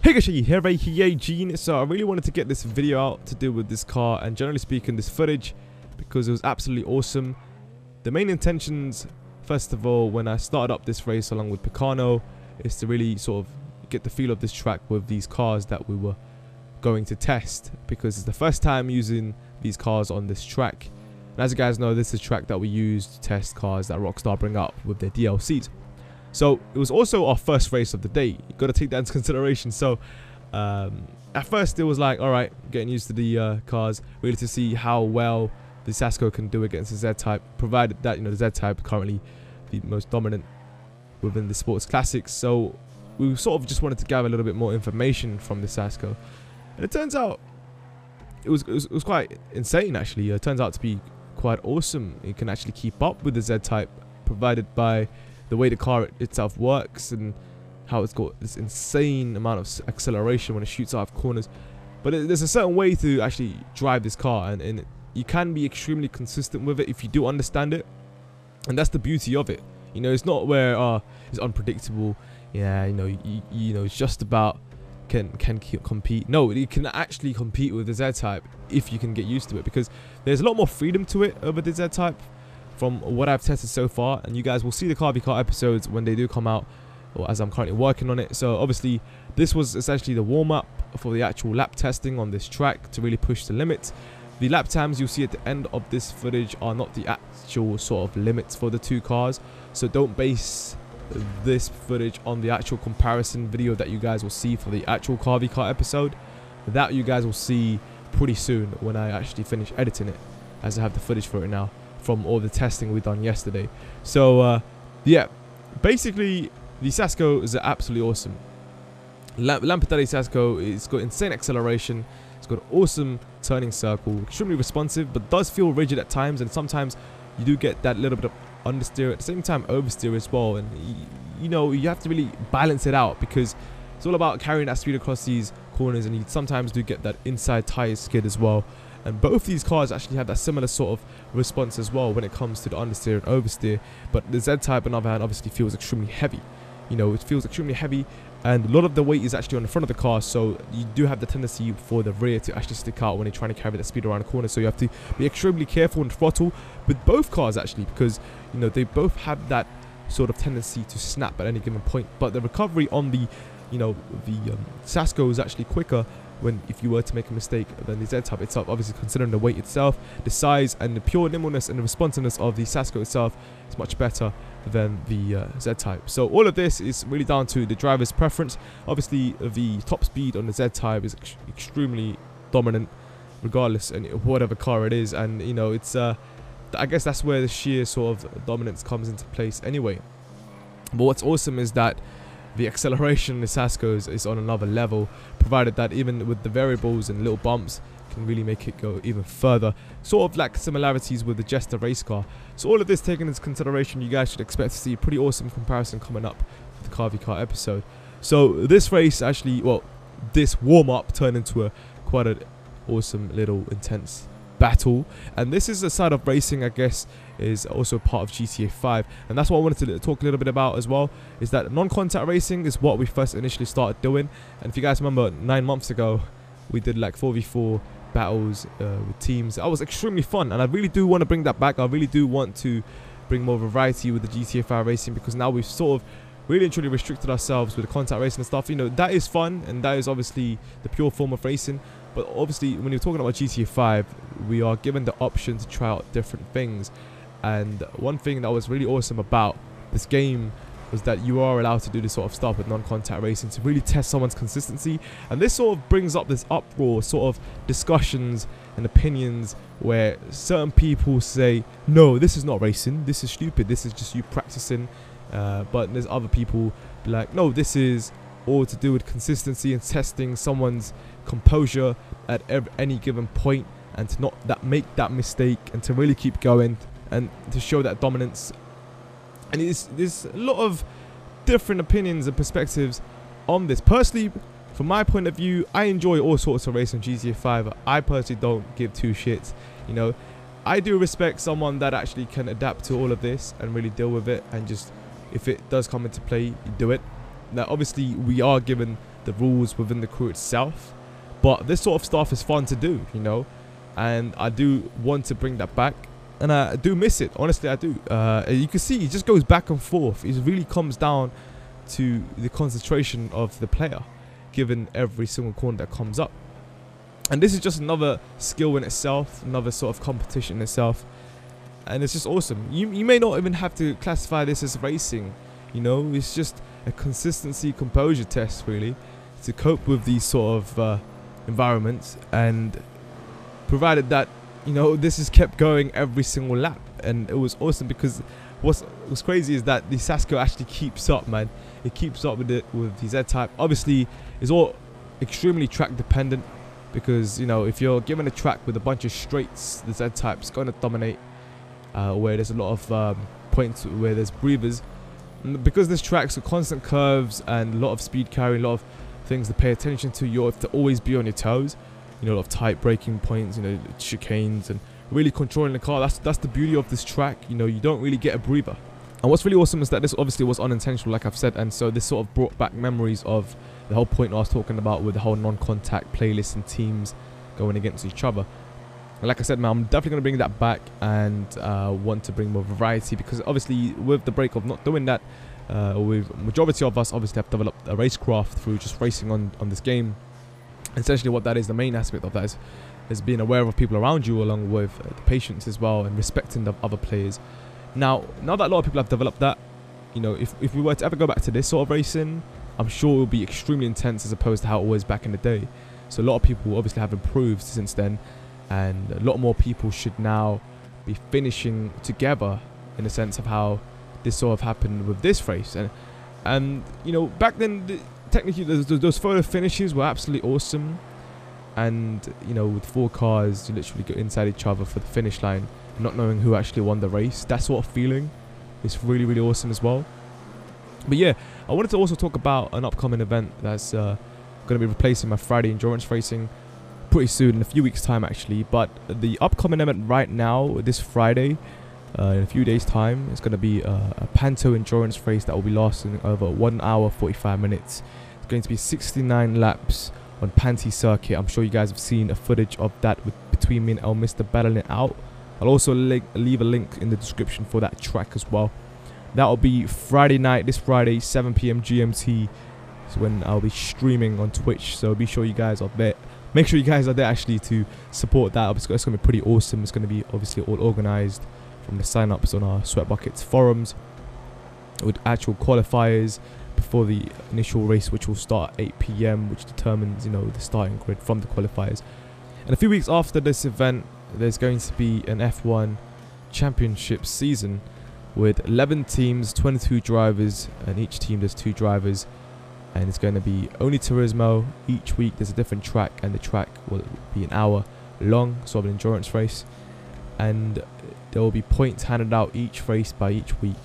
Hey guys, here Gene. So I really wanted to get this video out to do with this car and generally speaking this footage because it was absolutely awesome. The main intentions, first of all, when I started up this race along with Picano, is to really sort of get the feel of this track with these cars that we were going to test, because it's the first time using these cars on this track. And as you guys know, this is a track that we use to test cars that Rockstar bring up with their DLCs. So it was also our first race of the day. You got to take that into consideration. So at first it was like, all right, getting used to the cars, really to see how well the Casco can do against the Z-Type, provided that, you know, the Z-Type currently the most dominant within the sports classics. So we sort of just wanted to gather a little bit more information from the Casco, and it turns out it was quite insane actually. It turns out to be quite awesome. It can actually keep up with the Z-Type, provided by the way the car itself works and how it's got this insane amount of acceleration when it shoots out of corners. But there's a certain way to actually drive this car, and you can be extremely consistent with it if you do understand it. And that's the beauty of it. You know, it's not where it's unpredictable. Yeah, you know, it's just about can compete. No, it can actually compete with the Z-Type if you can get used to it, because there's a lot more freedom to it over the Z-Type from what I've tested so far. And you guys will see the car episodes when they do come out, or as I'm currently working on it. So obviously this was essentially the warm-up for the actual lap testing on this track to really push the limits. The lap times you'll see at the end of this footage are not the actual sort of limits for the two cars, so don't base this footage on the actual comparison video that you guys will see for the actual car episode. That you guys will see pretty soon when I actually finish editing it, as I have the footage for it now from all the testing we've done yesterday. So yeah, basically the Casco is absolutely awesome. Lampadati Casco, it's got insane acceleration, it's got awesome turning circle, extremely responsive, but does feel rigid at times, and sometimes you do get that little bit of understeer, at the same time oversteer as well. And you know, you have to really balance it out, because it's all about carrying that speed across these corners, and you sometimes do get that inside tire skid as well. And both these cars actually have that similar sort of response as well when it comes to the understeer and oversteer. But the Z-Type, on the other hand, obviously feels extremely heavy. You know, it feels extremely heavy, and a lot of the weight is actually on the front of the car, so you do have the tendency for the rear to actually stick out when you're trying to carry that speed around the corner. So you have to be extremely careful on the throttle with both cars actually, because you know they both have that sort of tendency to snap at any given point. But the recovery on the, you know, the Casco is actually quicker if you were to make a mistake than the Z-Type itself. Obviously, considering the weight itself, the size, and the pure nimbleness and the responsiveness of the Casco itself is much better than the Z-Type. So all of this is really down to the driver's preference. Obviously, the top speed on the Z-Type is extremely dominant, regardless and whatever car it is. And you know, it's I guess that's where the sheer sort of dominance comes into place anyway. But what's awesome is that the acceleration in the Casco is on another level, provided that even with the variables and little bumps can really make it go even further. Sort of like similarities with the Jester race car. So all of this taken into consideration, you guys should expect to see a pretty awesome comparison coming up with the car episode. So this race actually, well, this warm-up turned into quite an awesome little intense battle. And this is a side of racing, I guess, is also part of GTA 5, and that's what I wanted to talk a little bit about as well, is that non-contact racing is what we first initially started doing. And if you guys remember, 9 months ago we did like 4v4 battles with teams. That was extremely fun, and I really do want to bring that back. I really do want to bring more variety with the GTA 5 racing, because now we've sort of really and truly restricted ourselves with the contact racing and stuff. You know, that is fun, and that is obviously the pure form of racing. But obviously, when you're talking about GTA 5, we are given the option to try out different things. And one thing that was really awesome about this game was that you are allowed to do this sort of stuff with non-contact racing to really test someone's consistency. And this sort of brings up this uproar, sort of discussions and opinions, where certain people say, no, this is not racing, this is stupid, this is just you practicing. But there's other people be like, no, this is all to do with consistency and testing someone's composure at any given point, and to not make that mistake, and to really keep going and to show that dominance. And there's a lot of different opinions and perspectives on this. Personally, from my point of view, I enjoy all sorts of racing on GTA 5. I personally don't give two shits. You know, I do respect someone that actually can adapt to all of this and really deal with it, and just, if it does come into play, you do it. Now obviously we are given the rules within the crew itself. But this sort of stuff is fun to do, you know, and I do want to bring that back, and I do miss it. Honestly, I do. You can see it just goes back and forth. It really comes down to the concentration of the player, given every single corner that comes up. And this is just another skill in itself, another sort of competition in itself, and it's just awesome. You may not even have to classify this as racing, you know. It's just a consistency, composure test, really, to cope with these sort of environments, and provided that, you know, this is kept going every single lap. And it was awesome because what's crazy is that the Casco actually keeps up, man. It keeps up with the Z-Type. Obviously, it's all extremely track dependent, because, you know, if you're given a track with a bunch of straights, the Z-Type's going to dominate, where there's a lot of points where there's breathers. And because this track's got constant curves and a lot of speed carry, a lot of things to pay attention to, you have to always be on your toes. You know, a lot of tight braking points, you know, chicanes, and really controlling the car. That's the beauty of this track. You know, you don't really get a breather. And what's really awesome is that this obviously was unintentional, like I've said, and so this sort of brought back memories of the whole point I was talking about with the whole non-contact playlists and teams going against each other. And like I said, man, I'm definitely going to bring that back, and want to bring more variety, because obviously with the break of not doing that, with majority of us obviously have developed a racecraft through just racing on this game. Essentially what that is, the main aspect of that is being aware of people around you, along with the patience as well, and respecting the other players. Now that a lot of people have developed that, you know, if we were to ever go back to this sort of racing, I'm sure it will be extremely intense as opposed to how it was back in the day. So a lot of people obviously have improved since then, and a lot more people should now be finishing together, in the sense of how this sort of happened with this race. And you know, back then, technically those photo finishes were absolutely awesome, and you know, with 4 cars, you literally go inside each other for the finish line, not knowing who actually won the race. That sort of feeling is really, really awesome as well. But yeah, I wanted to also talk about an upcoming event that's going to be replacing my Friday endurance racing pretty soon, in a few weeks time actually. But the upcoming event right now, this Friday, in a few days time, it's going to be a Panto endurance race that will be lasting over 1 hour 45 minutes. It's going to be 69 laps on Panty circuit. I'm sure you guys have seen a footage of that between me and El Mr. battling it out. I'll also leave a link in the description for that track as well. That will be Friday night, this Friday, 7 PM GMT is when I'll be streaming on Twitch. So be sure you guys are there. Make sure you guys are there actually to support that. It's going to be pretty awesome. It's going to be obviously all organized from the sign-ups on our Sweat Buckets forums, with actual qualifiers before the initial race, which will start at 8 PM, which determines, you know, the starting grid from the qualifiers. And a few weeks after this event, there's going to be an F1 championship season with 11 teams, 22 drivers, and each team there's 2 drivers, and it's going to be only Turismo. Each week there's a different track, and the track will be an hour long, sort of an endurance race, and there will be points handed out each race by each week.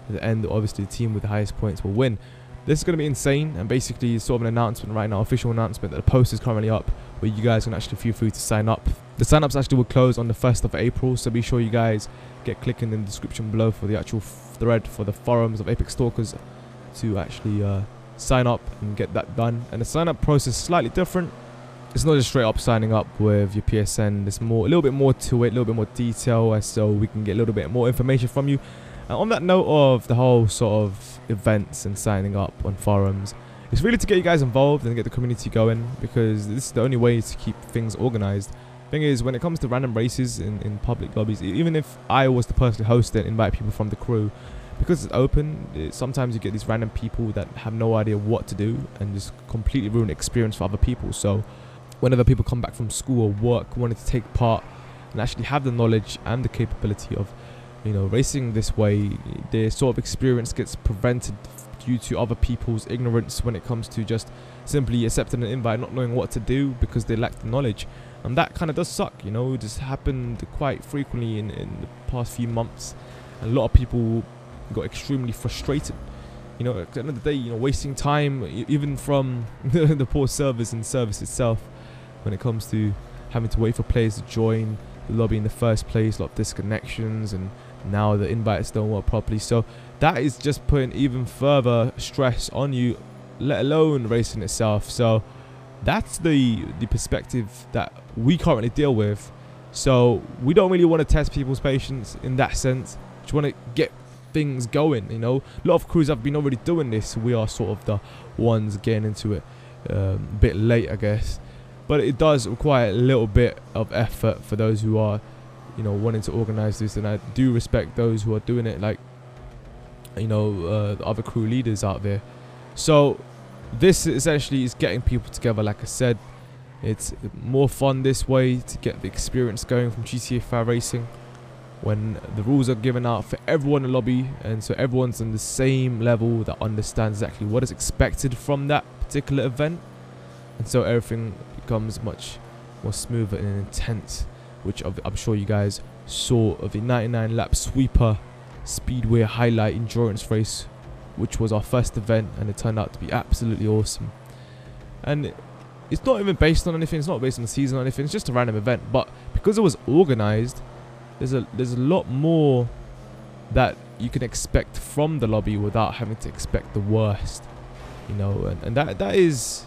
At the end, obviously the team with the highest points will win. This is going to be insane, and basically it's sort of an announcement right now, official announcement, that the post is currently up, where you guys can actually feel free to sign up. The sign-ups actually will close on the 1st of April, so be sure you guys get clicking in the description below for the actual thread for the forums of Apex Stalkers to actually sign up and get that done. And the sign-up process is slightly different. It's not just straight up signing up with your PSN. There's a little bit more to it, a little bit more detail, so we can get a little bit more information from you. On that note of the whole sort of events and signing up on forums, it's really to get you guys involved and get the community going, because this is the only way to keep things organized. Thing is, when it comes to random races in public lobbies, even if I was the person to host it, invite people from the crew, because it's open, sometimes you get these random people that have no idea what to do and just completely ruin the experience for other people. So whenever people come back from school or work wanting to take part and actually have the knowledge and the capability of, you know, racing this way, their sort of experience gets prevented due to other people's ignorance when it comes to just simply accepting an invite, not knowing what to do because they lack the knowledge. And that kind of does suck, you know. It just happened quite frequently in the past few months, and a lot of people got extremely frustrated, you know. At the end of the day, you know, wasting time even from the poor servers and service itself when it comes to having to wait for players to join the lobby in the first place, a lot of disconnections, and now the invites don't work properly. So that is just putting even further stress on you, let alone racing itself. So that's the perspective that we currently deal with. So we don't really want to test people's patience in that sense. Just want to get things going, you know. A lot of crews have been already doing this. We are sort of the ones getting into it a bit late, I guess. But it does require a little bit of effort for those who are, you know, wanting to organize this. And I do respect those who are doing it, like, you know, the other crew leaders out there. So this essentially is getting people together. Like I said, it's more fun this way to get the experience going from GTA 5 racing, when the rules are given out for everyone in the lobby, and so everyone's on the same level that understands exactly what is expected from that particular event, and so everything becomes much more smoother and intense, which I'm sure you guys saw of the 99 lap sweeper speedway highlight endurance race, which was our first event, and it turned out to be absolutely awesome. And it's not even based on anything, it's not based on the season or anything, it's just a random event, but because it was organized, there's a lot more that you can expect from the lobby without having to expect the worst, you know. And that is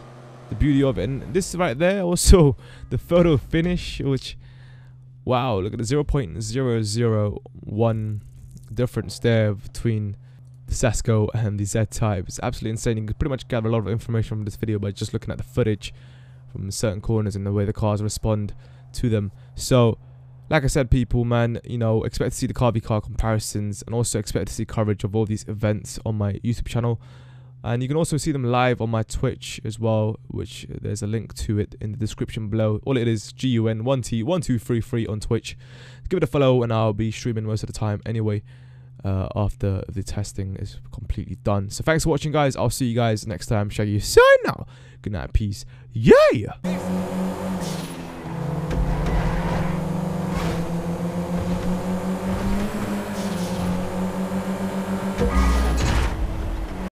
the beauty of it. And this right there, also the photo finish, which, wow, look at the 0.001 difference there between the Casco and the Z-Type. It's absolutely insane. You can pretty much gather a lot of information from this video by just looking at the footage from certain corners and the way the cars respond to them. So like I said, people, man, you know, expect to see the car v car comparisons, and also expect to see coverage of all these events on my YouTube channel. And you can also see them live on my Twitch as well, which there's a link to it in the description below. All it is, GUN1T1233 on Twitch. Give it a follow, and I'll be streaming most of the time anyway, after the testing is completely done. So thanks for watching, guys. I'll see you guys next time. Shaggy, sign now. Good night, peace. Yeah.